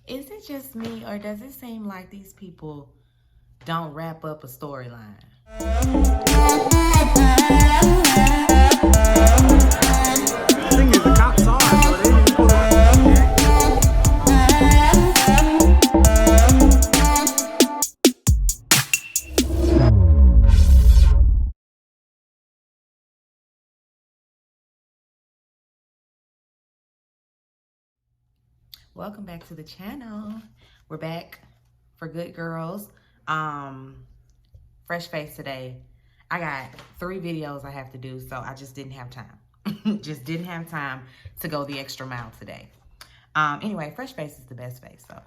Is it just me, or does it seem like these people don't wrap up a storyline? The thing is, the cops saw it, so they didn't pull it. Welcome back to the channel. We're back for Good Girls. Fresh face today. I got 3 videos I have to do, so I just didn't have time. Just didn't have time to go the extra mile today. Anyway, fresh face is the best face, so.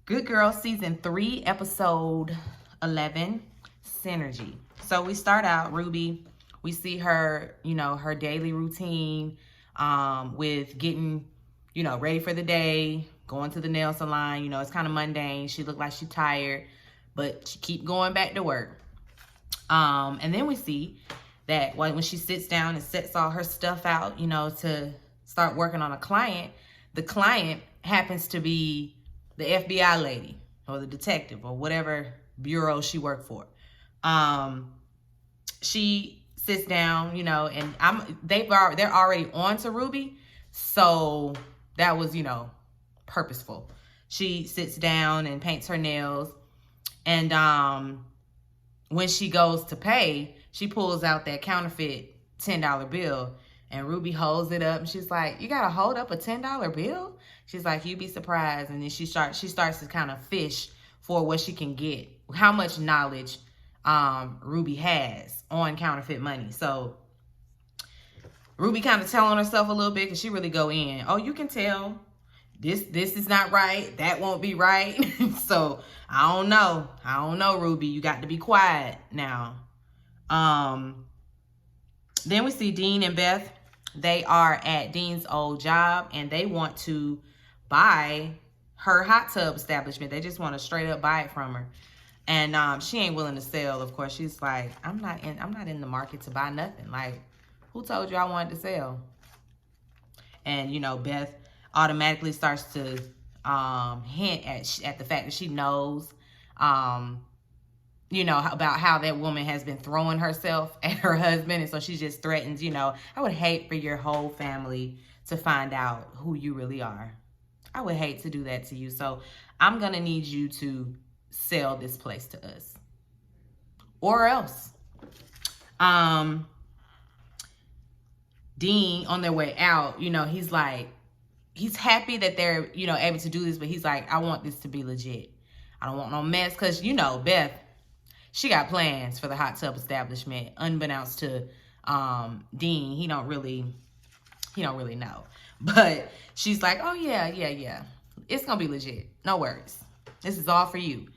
Good Girls Season 3, Episode 11, Synergy. So we start out, Ruby, we see her, her daily routine with getting, ready for the day, going to the nail salon. It's kind of mundane. She looked like she's tired, but she keep going back to work. And then we see that when she sits down and sets all her stuff out, to start working on a client, the client happens to be the FBI lady or the detective or whatever bureau she worked for. She sits down, and they're already on to Ruby, so that was, purposeful. She sits down and paints her nails, and when she goes to pay, she pulls out that counterfeit $10 bill, and Ruby holds it up, and she's like, "You gotta hold up a $10 bill?" She's like, "You'd be surprised." And then she starts to kind of fish for what she can get, how much knowledge Ruby has on counterfeit money. So Ruby kind of telling herself a little bit, because she really go in. "Oh, you can tell this is not right. That won't be right." So I don't know, Ruby. You got to be quiet now. Then we see Dean and Beth. They are at Dean's old job, and they want to buy her hot tub establishment. They just want to straight up buy it from her. And she ain't willing to sell, of course. She's like, I'm not in the market to buy nothing. Like, who told you I wanted to sell? And, Beth automatically starts to hint at the fact that she knows, about how that woman has been throwing herself at her husband. And so she just threatens, "I would hate for your whole family to find out who you really are. I would hate to do that to you. So I'm going to need you to sell this place to us, or else." Dean, on their way out, he's like, he's happy that they're, able to do this, but he's like, "I want this to be legit. I don't want no mess." Because, Beth, she got plans for the hot tub establishment, unbeknownst to Dean. He don't really know. But she's like, "Oh, yeah. It's going to be legit. No worries. This is all for you."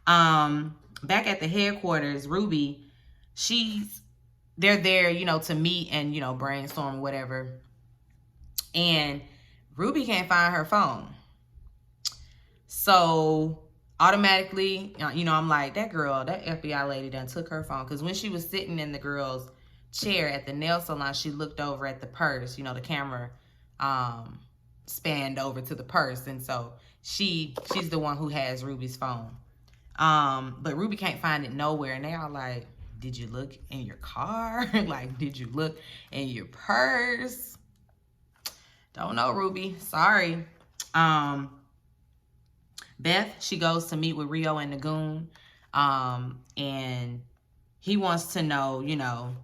Back at the headquarters, Ruby, they're there, to meet and, brainstorm, whatever. And Ruby can't find her phone. So automatically, I'm like, that FBI lady done took her phone. Because when she was sitting in the girl's chair at the nail salon, she looked over at the purse. The camera spanned over to the purse. And so she's the one who has Ruby's phone. But Ruby can't find it nowhere. And they all like, "Did you look in your car?" Like, "Did you look in your purse?" Don't know, Ruby. Sorry. Beth, she goes to meet with Rio and Nagoon. And he wants to know,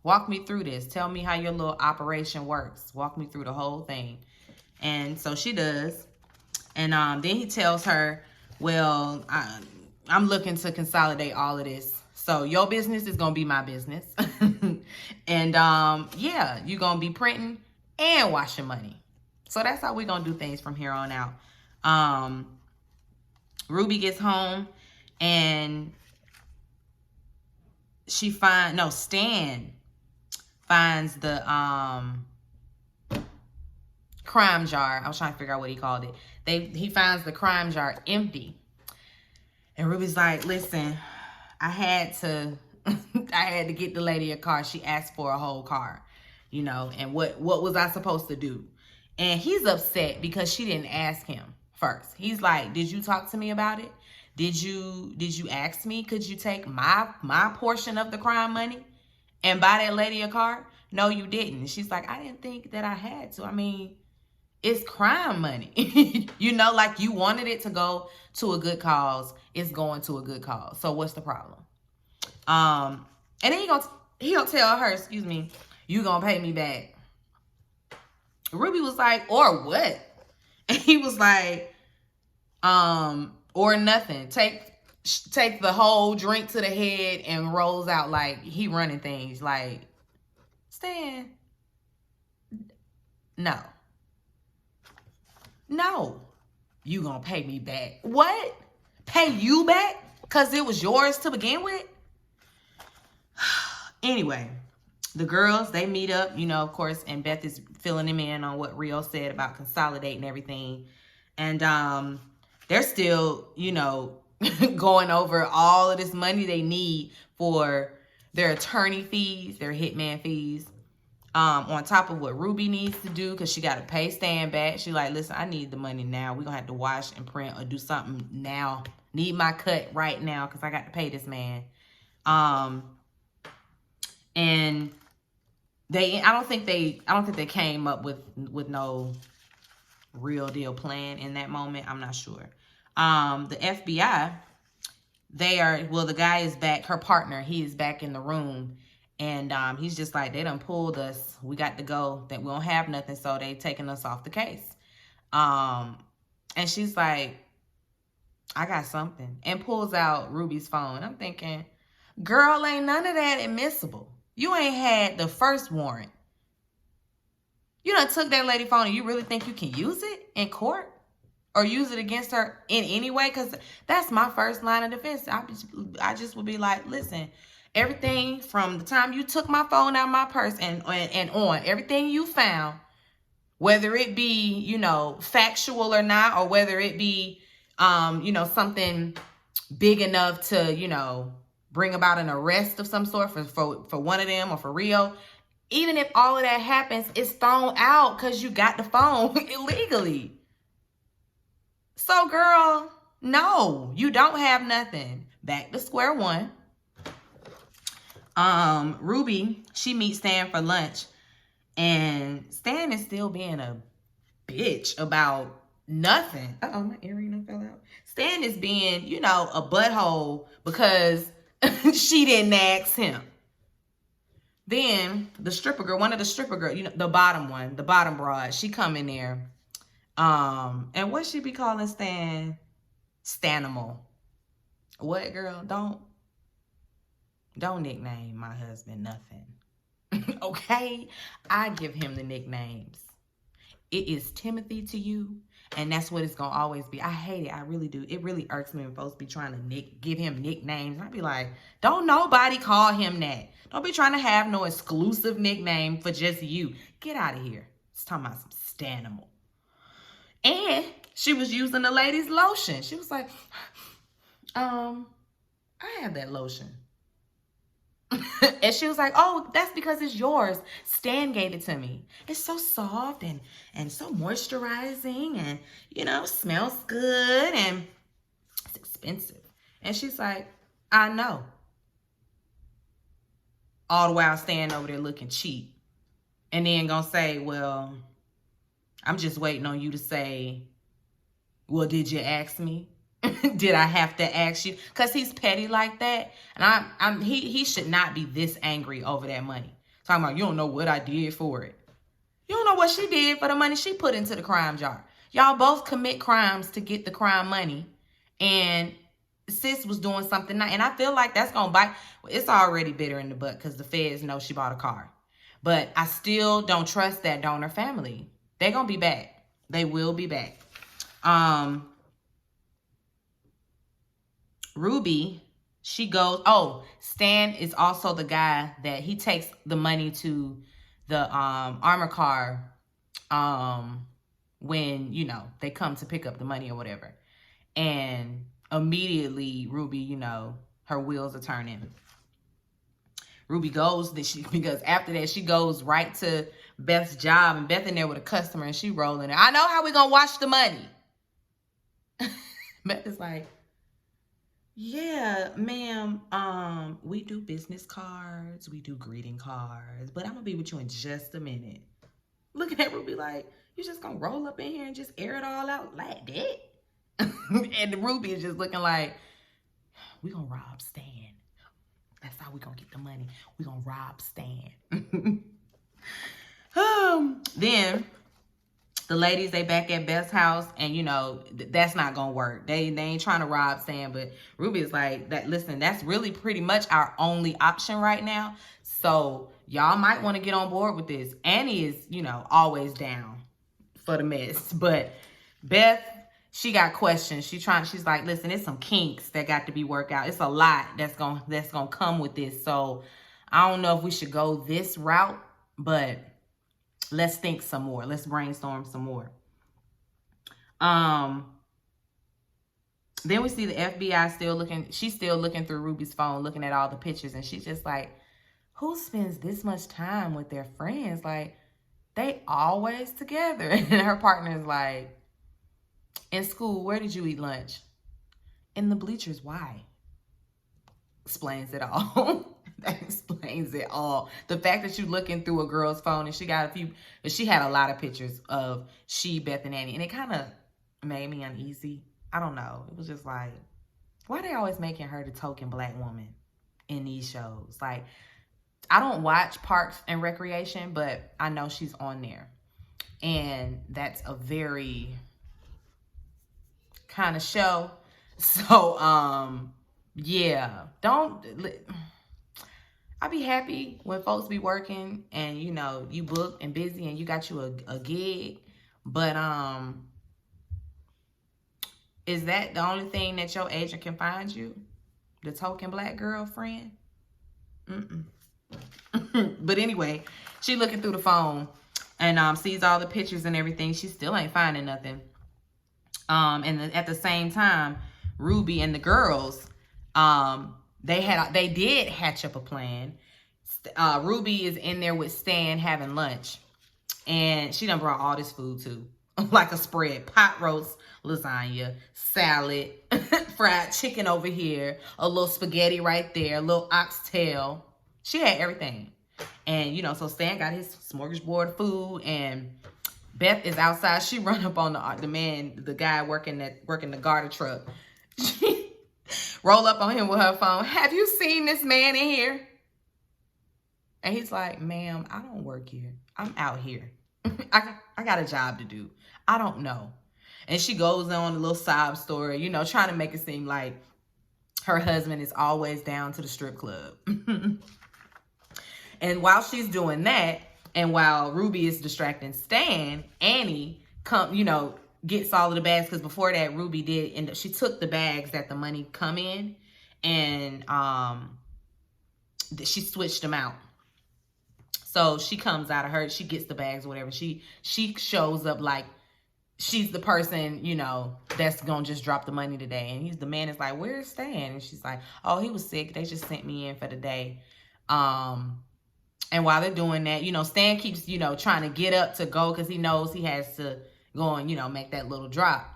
walk me through this. Tell me how your little operation works. Walk me through the whole thing. And so she does. And then he tells her, "Well, I'm looking to consolidate all of this. So your business is going to be my business." And yeah, you're going to be printing and washing money. So that's how we're going to do things from here on out. Ruby gets home, and Stan finds the crime jar. I was trying to figure out what he called it. He finds the crime jar empty. And Ruby's like, "Listen, I had to get the lady a car. She asked for a whole car, and what was I supposed to do?" And he's upset because she didn't ask him. first. He's like, did you talk to me about it? Did you ask me, could you take my portion of the crime money and buy that lady a car? No, you didn't. And she's like, I didn't think that I had to. I mean, it's crime money. You know, like you wanted it to go to a good cause. It's going to a good cause. So what's the problem? And then he gonna tell her, excuse me, you gonna pay me back. Ruby was like, or what? And he was like, or nothing. Take the whole drink to the head and rolls out like he running things. Like, Stan, no. No. You gonna pay me back. What? Pay you back? Because it was yours to begin with? Anyway, the girls, they meet up, you know, of course, and Beth is filling him in on what Rio said about consolidating everything. And they're still, you know, going over all of this money they need for their attorney fees, their hitman fees, on top of what Ruby needs to do, because she got to pay Stan back. She like, listen, I need the money now. We're going to have to wash and print or do something now. Need my cut right now because I got to pay this man. And I don't think they came up with no real deal plan in that moment. I'm not sure. The FBI, the guy is back, her partner, he is back in the room. And he's just like, they done pulled us. We got to go. That we don't have nothing, so they taking us off the case. And she's like, I got something. And pulls out Ruby's phone. I'm thinking, girl, ain't none of that admissible. You ain't had the first warrant. You done took that lady phone and you really think you can use it in court? Or use it against her in any way? Because that's my first line of defense. I just would be like, listen, everything from the time you took my phone out of my purse and on, everything you found, whether it be, you know, factual or not, or whether it be, you know, something big enough to, you know, bring about an arrest of some sort for one of them or for Rio. Even if all of that happens, it's thrown out because you got the phone illegally. So, girl, no, you don't have nothing. Back to square one. Ruby, she meets Stan for lunch, and Stan is still being a bitch about nothing. Uh-oh, my earring done fell out. Stan is being, you know, a butthole because she didn't ask him. Then the stripper girl, one of the stripper girls, you know, the bottom one, the bottom broad, she come in there. And what she be calling Stan? Stanimal. What, girl? Don't nickname my husband nothing. Okay? I give him the nicknames. It is Timothy to you, and that's what it's going to always be. I hate it. I really do. It really irks me when folks be trying to give him nicknames. I be like, don't nobody call him that. Don't be trying to have no exclusive nickname for just you. Get out of here. It's talking about some Stanimal. And she was using the lady's lotion. She was like, I have that lotion. And she was like, oh, that's because it's yours. Stan gave it to me. It's so soft and so moisturizing and, you know, smells good and it's expensive. And she's like, I know. All the while Stan over there looking cheap. And then gonna say, well, I'm just waiting on you to say, well, did you ask me? Did I have to ask you? Because he's petty like that. And he should not be this angry over that money. Talking about, you don't know what I did for it. You don't know what she did for the money she put into the crime jar. Y'all both commit crimes to get the crime money. And sis was doing something. And I feel like that's going to bite. It's already bitter in the butt because the feds know she bought a car. But I still don't trust that donor family. They're going to be back. They will be back. Ruby, she goes, oh, Stan is also the guy that he takes the money to the armor car when, you know, they come to pick up the money or whatever. And immediately, Ruby, you know, her wheels are turning. Ruby goes, because after that, she goes right to Beth's job, and Beth in there with a customer, and she rolling it. I know how we gonna wash the money. Beth is like, yeah, ma'am, we do business cards, we do greeting cards, but I'm gonna be with you in just a minute. Looking at Ruby like, you just gonna roll up in here and just air it all out like that? And Ruby is just looking like, we gonna rob Stan. That's how we gonna get the money. We gonna rob Stan. Then the ladies, they back at Beth's house, and you know that's not gonna work. They ain't trying to rob Stan, but Ruby is like, that. Listen, that's really pretty much our only option right now. So y'all might want to get on board with this. Annie is, you know, always down for the mess, but Beth, she got questions. She's like, listen, it's some kinks that got to be worked out. It's a lot that's gonna come with this. So I don't know if we should go this route, but let's think some more. Let's brainstorm some more. Then we see the FBI still looking. She's still looking through Ruby's phone, looking at all the pictures, and she's just like, who spends this much time with their friends? Like, they always together. And her partner is like, in school, where did you eat lunch? In the bleachers. Why? Explains it all. That explains it all. The fact that you looking through a girl's phone, and she had a lot of pictures of Beth, and Annie, and it kind of made me uneasy. I don't know. It was just like, why are they always making her the token black woman in these shows? Like, I don't watch Parks and Recreation, but I know she's on there, and that's a very kind of show. So, yeah, I be happy when folks be working and, you know, you booked and busy and you got you a gig. But, is that the only thing that your agent can find you? The token black girlfriend? But anyway, she looking through the phone and sees all the pictures and everything. She still ain't finding nothing. And at the same time, Ruby and the girls, they did hatch up a plan. Ruby is in there with Stan having lunch, and she done brought all this food too, like a spread: pot roast, lasagna, salad, fried chicken over here, a little spaghetti right there, a little oxtail. She had everything, and you know, so Stan got his smorgasbord of food, and Beth is outside. She run up on the guy working the garter truck. She roll up on him with her phone. Have you seen this man in here? And he's like, ma'am, I don't work here. I'm out here. I got a job to do. I don't know. And she goes on a little sob story, you know, trying to make it seem like her husband is always down to the strip club. And while she's doing that, and while Ruby is distracting Stan, Annie gets all of the bags, because before that, Ruby did, and she took the bags that the money come in, and she switched them out. So she comes out of her, she gets the bags or whatever. She shows up like she's the person, you know, that's gonna just drop the money today. And the man is like, where's Stan? And she's like, oh, he was sick. They just sent me in for the day. And while they're doing that, you know, Stan keeps, you know, trying to get up to go because he knows he has to go and, you know, make that little drop.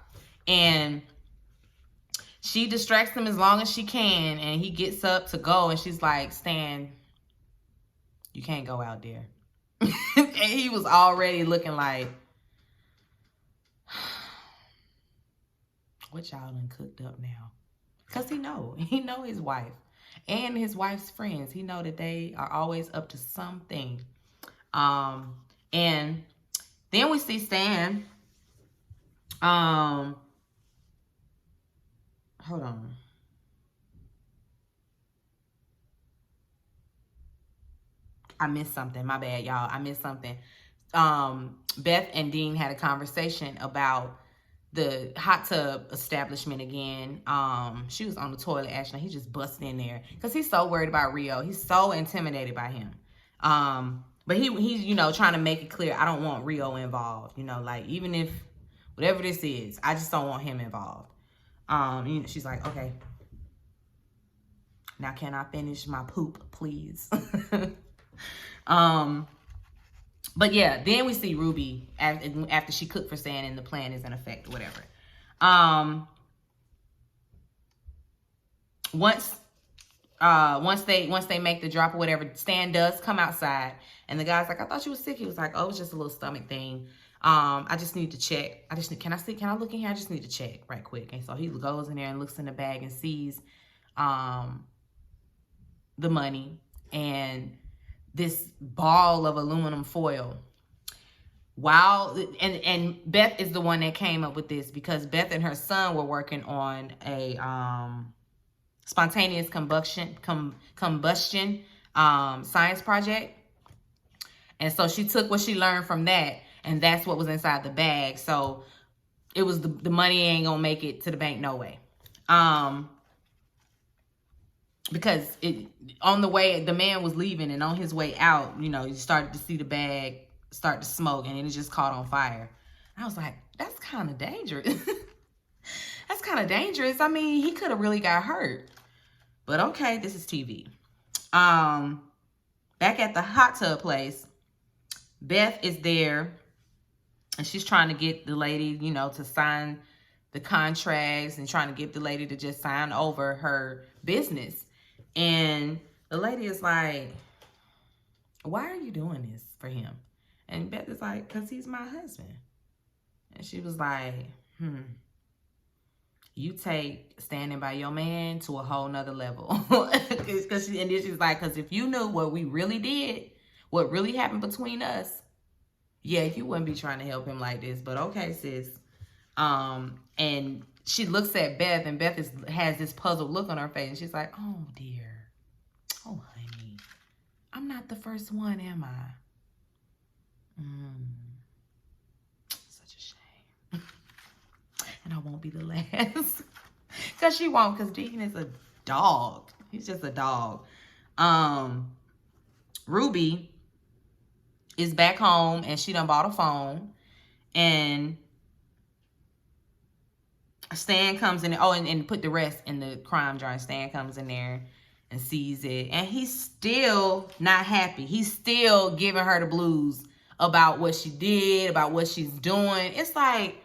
And she distracts him as long as she can, and he gets up to go, and she's like, Stan, you can't go out there. And he was already looking like, what y'all done cooked up now? Because he know his wife and his wife's friends. He know that they are always up to something. And then we see Stan. Hold on. I missed something. My bad, y'all. I missed something. Beth and Dean had a conversation about the hot tub establishment again. She was on the toilet, actually. He just busted in there because he's so worried about Rio. He's so intimidated by him. But he's, you know, trying to make it clear, I don't want Rio involved. You know, like, even if, whatever this is, I just don't want him involved. You know, she's like, okay. Now, can I finish my poop, please? But yeah, then we see Ruby after she cooked for Stan and the plan is in effect or whatever. once they make the drop or whatever, Stan does come outside, and the guy's like, I thought you was sick. He was like, oh, it's just a little stomach thing. I just need to check. Can I look in here? I just need to check right quick. And so he goes in there and looks in the bag and sees the money and this ball of aluminum foil. And Beth is the one that came up with this, because Beth and her son were working on a spontaneous combustion science project. And so she took what she learned from that, and that's what was inside the bag. So it was the money ain't gonna make it to the bank no way. Because on the way, the man was leaving, and on his way out, you know, you started to see the bag start to smoke, and it just caught on fire. I was like, that's kind of dangerous. That's kind of dangerous. I mean, he could have really got hurt. But okay, this is TV. Back at the hot tub place, Beth is there, and she's trying to get the lady, you know, to sign the contracts, and trying to get the lady to just sign over her business. And the lady is like, why are you doing this for him? And Beth is like, because he's my husband. And she was like, you take standing by your man to a whole nother level. And then she's like, because if you knew what we really did, what really happened between us, yeah, you wouldn't be trying to help him like this. But okay, sis. And she looks at Beth, and Beth has this puzzled look on her face, and she's like, oh dear, oh honey, I'm not the first one, am I? Such a shame. And I won't be the last. Because she won't, because Dean is a dog. He's just a dog. Ruby is back home, and she done bought a phone. And Stan comes in. Oh, and put the rest in the crime jar. And Stan comes in there and sees it. And he's still not happy. He's still giving her the blues about what she did, about what she's doing. It's like,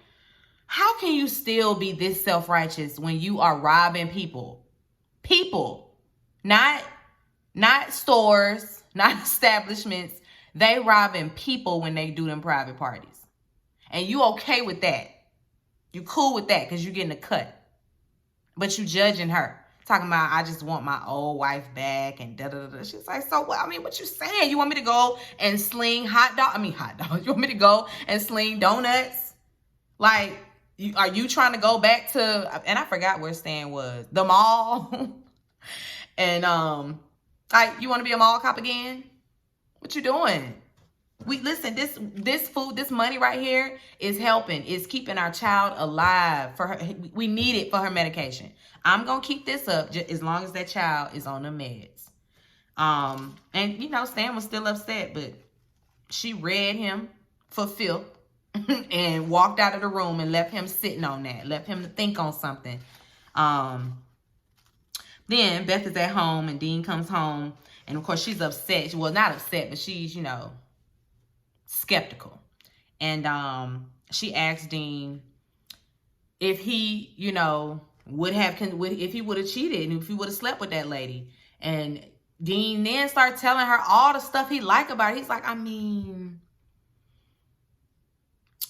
how can you still be this self-righteous when you are robbing people? People. Not stores, not establishments. They robbing people when they do them private parties. And you okay with that. You cool with that because you're getting a cut. But you judging her. Talking about, I just want my old wife back and da-da-da-da. She's like, so what? I mean, what you saying? You want me to go and sling hot dogs? You want me to go and sling donuts? Like, are you trying to go back to, and I forgot where Stan was, the mall? And, like, you want to be a mall cop again? What you doing? Listen, this food, this money right here is helping. It's keeping our child alive. For her, we need it for her medication. I'm going to keep this up just as long as that child is on the meds. And, you know, Stan was still upset, but she read him for filth and walked out of the room and left him sitting on that. Left him to think on something. Then Beth is at home, and Dean comes home. And, of course, she's upset. Well, not upset, but she's, you know, skeptical. And she asked Dean if he, you know, if he would have cheated and if he would have slept with that lady. And Dean then started telling her all the stuff he liked about her. He's like, I mean,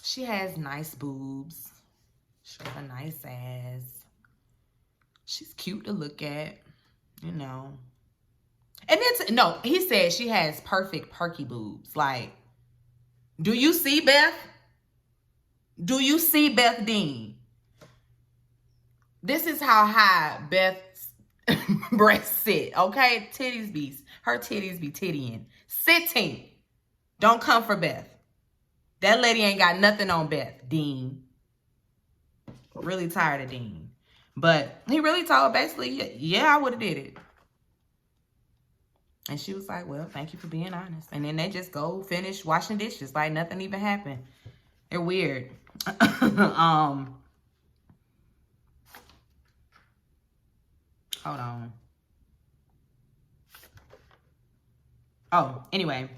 she has nice boobs. She has a nice ass. She's cute to look at, you know. And then, no, he said she has perfect perky boobs. Like, do you see Beth? Do you see Beth Dean? This is how high Beth's breasts sit, okay? Her titties be tittying. Sitting. Don't come for Beth. That lady ain't got nothing on Beth, Dean. Really tired of Dean. But he really told her basically, yeah, I would have did it. And she was like, well, thank you for being honest. And then they just go finish washing dishes like nothing even happened. They're weird. Hold on. Oh, anyway.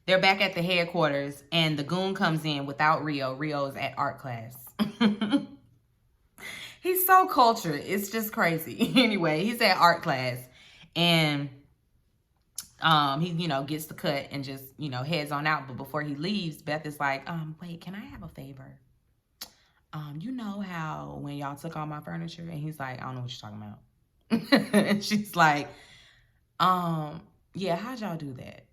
They're back at the headquarters, and the goon comes in without Rio. Rio is at art class. He's so cultured. It's just crazy. Anyway, he's at art class, and he, gets the cut and just, heads on out. But before he leaves, Beth is like, wait, can I have a favor? You know how when y'all took all my furniture? And he's like, I don't know what you're talking about. And she's like, yeah, how'd y'all do that?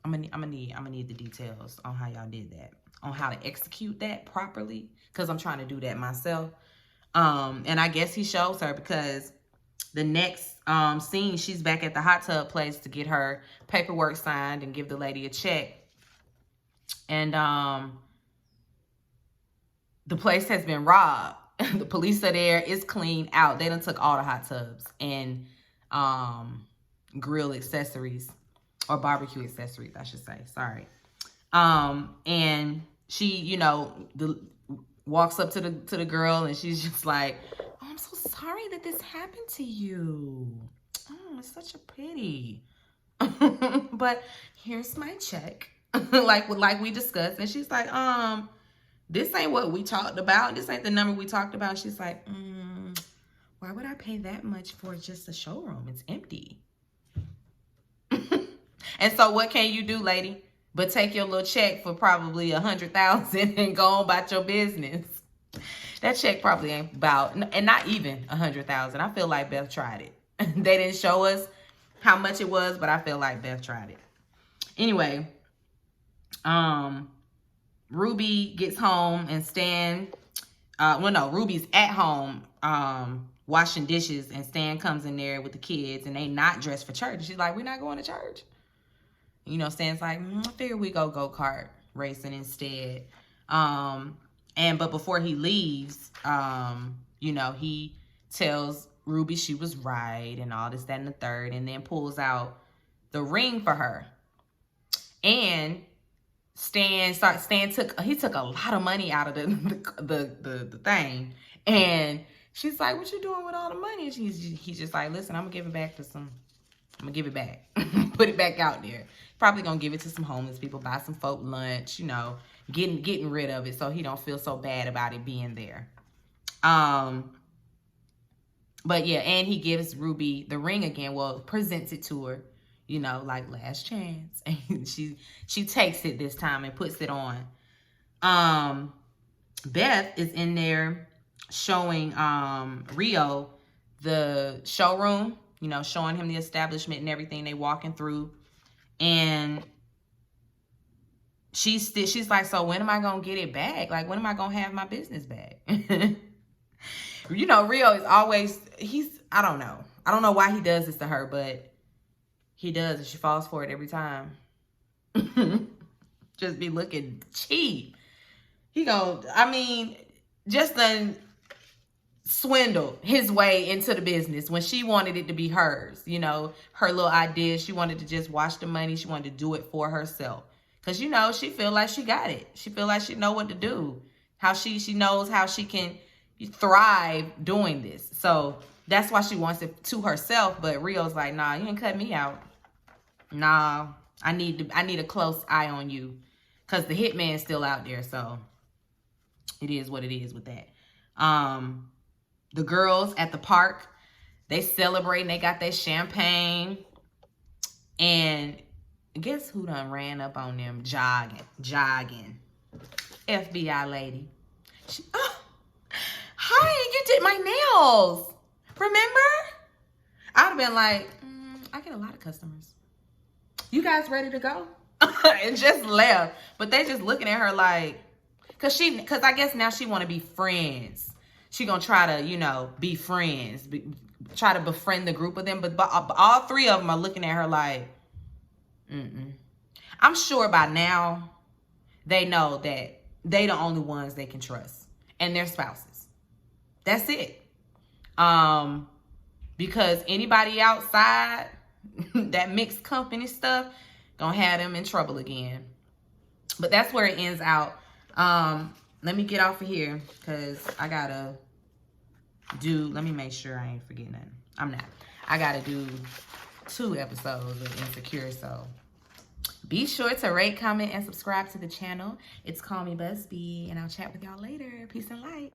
I'm gonna need the details on how y'all did that, on how to execute that properly, because I'm trying to do that myself. And I guess he shows her, because the next scene, she's back at the hot tub place to get her paperwork signed and give the lady a check. And the place has been robbed. The police are there. It's cleaned out. They done took all the hot tubs and grill accessories, or barbecue accessories, I should say. Sorry. And she, walks up to the girl, and she's just like, oh, I'm so sorry that this happened to you. Oh, it's such a pity. But here's my check. like we discussed. And she's like, this ain't what we talked about. This ain't the number we talked about. She's like, why would I pay that much for just a showroom? It's empty. And so what can you do, lady? But take your little check for probably $100,000 and go on about your business. That check probably ain't about, and not even $100,000. I feel like Beth tried it. They didn't show us how much it was, but I feel like Beth tried it. Anyway, Ruby gets home, and Stan, Ruby's at home washing dishes, and Stan comes in there with the kids, and they not dressed for church. She's like, we're not going to church. Stan's like, I figure we go-kart racing instead. But before he leaves, he tells Ruby she was right and all this, that, and the third, and then pulls out the ring for her. And Stan took a lot of money out of the thing, and she's like, "What you doing with all the money?" And he's just like, "Listen, I'm gonna give it back. Put it back out there. Probably gonna give it to some homeless people, buy some folk lunch, getting rid of it so he don't feel so bad about it being there." But yeah, and he gives Ruby the ring again. Well, presents it to her, like last chance. And she takes it this time and puts it on. Beth is in there showing Rio the showroom, showing him the establishment and everything they walking through. And she's like, so when am I gonna get it back? Like, when am I gonna have my business back? Rio is always, I don't know why he does this to her, but he does, and she falls for it every time. Just be looking cheap. Just done swindled his way into the business when she wanted it to be hers. Her little idea. She wanted to just wash the money. She wanted to do it for herself. Because, she feel like she got it. She feel like she know what to do. How she knows how she can thrive doing this. So that's why she wants it to herself. But Rio's like, nah, you ain't cut me out. Nah, I need a close eye on you. Because the hitman's still out there. So it is what it is with that. The girls at the park, they celebrating. They got their champagne. And guess who done ran up on them jogging? FBI lady. Hi, you did my nails. Remember? I'd have been like, I get a lot of customers. You guys ready to go? And just left. But they just looking at her like, cause I guess now she want to be friends. She gonna try to, be friends, try to befriend the group of them. But all three of them are looking at her like, I'm sure by now they know that they the only ones they can trust, and their spouses. That's it. Because anybody outside that mixed company stuff gonna have them in trouble again. But that's where it ends out. Let me get off of here because I gotta let me make sure I ain't forgetting nothing. I'm not. I gotta do 2 episodes of Insecure, so be sure to rate, comment, and subscribe to the channel. It's Call Me Busby, and I'll chat with y'all later. Peace and light.